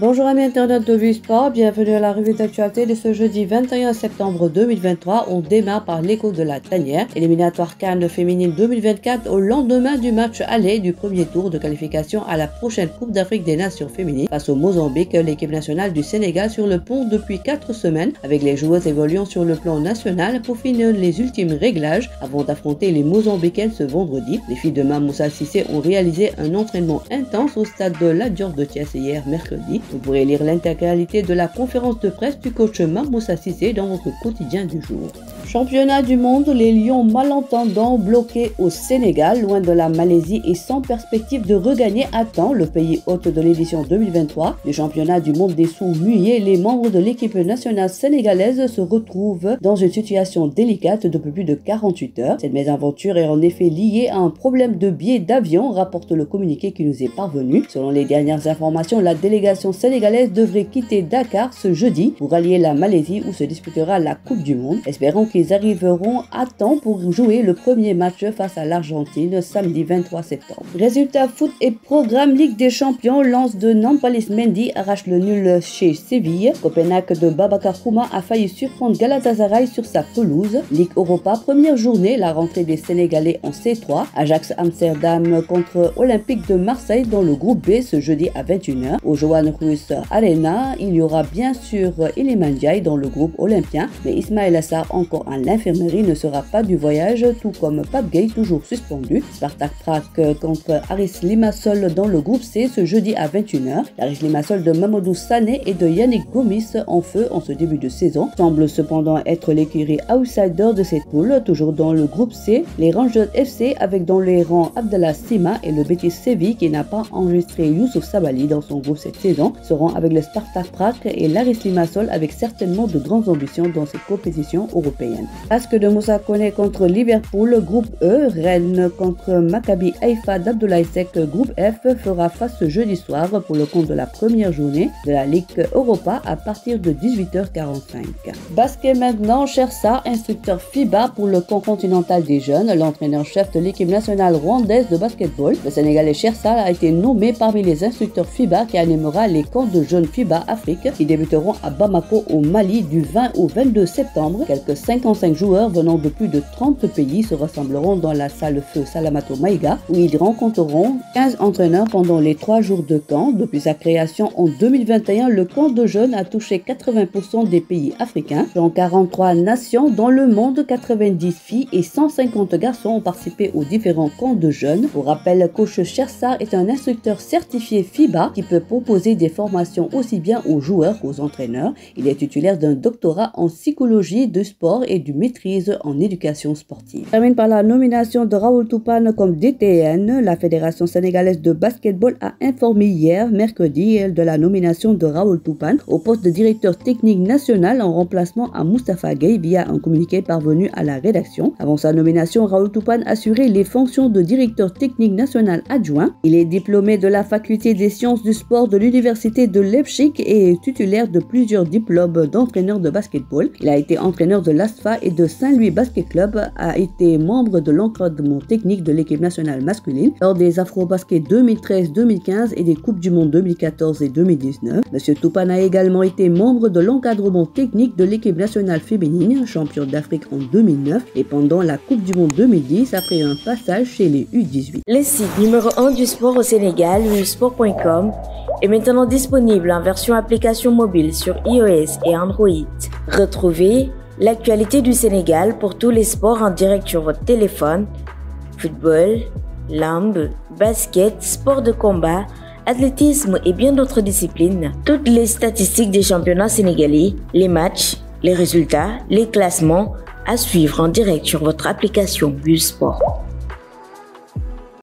Bonjour amis internautes de Vue Sport, bienvenue à la revue d'actualité de ce jeudi 21 septembre 2023. On démarre par l'écho de la tanière, éliminatoire CAN féminine 2024 au lendemain du match aller du premier tour de qualification à la prochaine Coupe d'Afrique des Nations féminines face au Mozambique. L'équipe nationale du Sénégal sur le pont depuis 4 semaines avec les joueuses évoluant sur le plan national pour finir les ultimes réglages avant d'affronter les Mozambicaines ce vendredi. Les filles de Moussa Cissé ont réalisé un entraînement intense au stade de la Dior de Thiès hier mercredi. Vous pourrez lire l'intégralité de la conférence de presse du coach Moussa Cissé dans votre quotidien du jour. Championnat du monde, les Lions malentendants bloqués au Sénégal, loin de la Malaisie et sans perspective de regagner à temps le pays hôte de l'édition 2023 du championnat du monde des sous-muyés. Les membres de l'équipe nationale sénégalaise se retrouvent dans une situation délicate depuis plus de 48 heures. Cette mésaventure est en effet liée à un problème de billets d'avion, rapporte le communiqué qui nous est parvenu. Selon les dernières informations, la délégation sénégalaise devrait quitter Dakar ce jeudi pour allier la Malaisie où se disputera la Coupe du Monde. Espérons qu'ils arriveront à temps pour jouer le premier match face à l'Argentine samedi 23 septembre. Résultat foot et programme Ligue des Champions, Lens de Nampalys Mendy arrache le nul chez Séville. Copenhague de Babacar Kouma a failli surprendre Galatasaray sur sa pelouse. Ligue Europa, première journée, la rentrée des Sénégalais en C3. Ajax Amsterdam contre Olympique de Marseille dans le groupe B ce jeudi à 21h. Au Johan Cruyff Arena, il y aura bien sûr Iliman Ndiaye dans le groupe olympien, mais Ismaël Assar encore à l'infirmerie ne sera pas du voyage, tout comme Pape Gueye toujours suspendu. Spartak Prague contre Aris Limassol dans le groupe C ce jeudi à 21h. Aris Limassol de Mamadou Sané et de Yannick Gomis en feu en ce début de saison semble cependant être l'écurie outsider de cette poule. Toujours dans le groupe C, les Rangers FC avec dans les rangs Abdallah Sima et le Betis Séville qui n'a pas enregistré Youssouf Sabali dans son groupe cette saison seront avec le Spartak Prague et l'Aris Limassol avec certainement de grandes ambitions dans cette compétition européenne. Basque de Moussa Koné contre Liverpool, groupe E. Rennes contre Maccabi Haïfa d'Abdoulaye Seck, groupe F, fera face ce jeudi soir pour le compte de la première journée de la Ligue Europa à partir de 18h45. Basket maintenant, Chersa, instructeur FIBA pour le camp continental des jeunes, l'entraîneur-chef de l'équipe nationale rwandaise de basketball. Le Sénégalais Chersa a été nommé parmi les instructeurs FIBA qui animera les camps de jeunes FIBA Afrique qui débuteront à Bamako au Mali du 20 au 22 septembre. Quelques 55 joueurs venant de plus de 30 pays se rassembleront dans la salle Feu Salamato Maïga où ils rencontreront 15 entraîneurs pendant les 3 jours de camp. Depuis sa création en 2021, le camp de jeunes a touché 80% des pays africains. Dans 43 nations dans le monde, 90 filles et 150 garçons ont participé aux différents camps de jeunes. Pour rappel, coach Chersa est un instructeur certifié FIBA qui peut proposer des formations aussi bien aux joueurs qu'aux entraîneurs. Il est titulaire d'un doctorat en psychologie de sport et du maîtrise en éducation sportive. On termine par la nomination de Raoul Toupane comme DTN. La Fédération sénégalaise de basketball a informé hier, mercredi, de la nomination de Raoul Toupane au poste de directeur technique national en remplacement à Moustapha Gueye via un communiqué parvenu à la rédaction. Avant sa nomination, Raoul Toupane assurait les fonctions de directeur technique national adjoint. Il est diplômé de la faculté des sciences du sport de l'université de Leipzig et est titulaire de plusieurs diplômes d'entraîneur de basketball. Il a été entraîneur de l'ASFA et de Saint-Louis Basket Club, a été membre de l'encadrement technique de l'équipe nationale masculine lors des Afro-Basket 2013-2015 et des Coupes du Monde 2014 et 2019. Monsieur Toupane a également été membre de l'encadrement technique de l'équipe nationale féminine, championne d'Afrique en 2009 et pendant la Coupe du Monde 2010 après un passage chez les U18. Le site numéro 1 du sport au Sénégal, viesport.com, est maintenant disponible en version application mobile sur iOS et Android. Retrouvez l'actualité du Sénégal pour tous les sports en direct sur votre téléphone, football, lambe, basket, sport de combat, athlétisme et bien d'autres disciplines. Toutes les statistiques des championnats sénégalais, les matchs, les résultats, les classements à suivre en direct sur votre application Vue Sport.